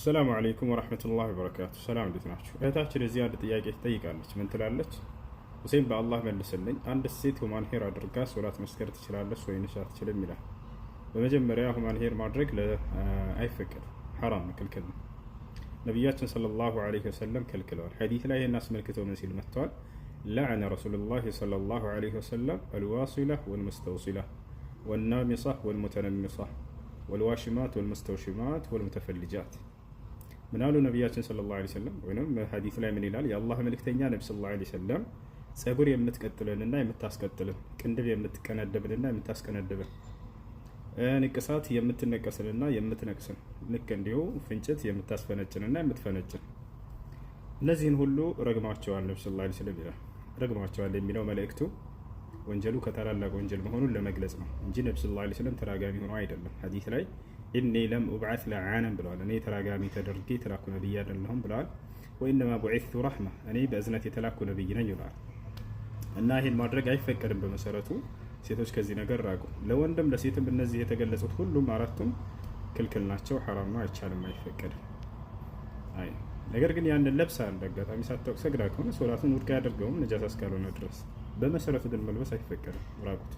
አሰላሙ አለይኩም ወረሕመቱላሂ ወበረካቱ። ሰላም እንዴት ናችሁ? እህታችን እዚህ አንድ ጥያቄ ትጠይቃለች። ምን ትላለች? ሁሴን በአላህ መልስልኝ፣ አንድ ሴት ሁማን ሄር አድርጋ ሶላት መስገድ ትችላለች ወይንስ አትችልም ይላል። በመጀመሪያ ሁማን ሄር ማድረግ አይፈቀድም፣ ሐራም ነው፣ ክልክል ነው። ነቢያችን ሰለላሁ ዐለይሂ ወሰለም ከልክለዋል። ሐዲስ ላይ ይህን አስመልክተው ምን ሲል መጥተዋል? ለዐነ ረሱሉላሂ ሰለላሁ ዐለይሂ ወሰለም አልዋሲላ ወልሙስተውሲላ ወናሚሳ ወልሙተነሚሳ ወልዋሽማት ወልሙስተውሽማት ወልሙተፈልጃት። ምናሉ ነቢያችን ሰለላሁ ዐለይሂ ወሰለም ወይም ሐዲስ ላይ ምን ይላል? የአላህ መልእክተኛ ነቢ ሰለላሁ ዐለይሂ ወሰለም ጸጉር የምትቀጥልንና የምታስቀጥልን፣ ቅንድብ የምትቀነድብንና የምታስቀነድብን፣ ንቅሳት የምትነቀስንና የምትነቅስን፣ ልክ እንዲሁ ፍንጭት የምታስፈነጭንና የምትፈነጭን፣ እነዚህን ሁሉ ረግማቸዋል ነቢ ሰለላሁ ዐለይሂ ወሰለም ይላል። ረግማቸዋል የሚለው መልእክቱ ወንጀሉ ከታላላቅ ወንጀል መሆኑን ለመግለጽ ነው እንጂ ነቢ ሰለላሁ ዐለይሂ ወሰለም ተራጋሚ ሆኖ አይደለም። ሐዲስ ላይ ኢኒ ለም ኡብዓት ለዓነን ብለዋል። እኔ ተራጋሚ ተደርጌ የተላኩ ነብይ አይደለሁም ብለዋል። ወኢነማ ቡዒስቱ ረሕማ፣ እኔ በእዝነት የተላኩ ነብይ ነኝ ብለዋል። እና ይህን ማድረግ አይፈቀድም። በመሰረቱ ሴቶች ከዚህ ነገር ራቁ። ለወንድም ለሴትም እነዚህ የተገለጹት ሁሉም አራቱም ክልክል ናቸው፣ ሐራም ነው፣ አይቻልም፣ አይፈቀድም። አይ ነገር ግን ያንን ለብሳ እንደ አጋጣሚ ሳታውቅ ሰግዳ ከሆነ ሶላቱን ውድቅ አያደርገውም፣ ነጃሳ እስካልሆነ ድረስ። በመሰረቱ ግን መልበስ አይፈቀድም ራቁት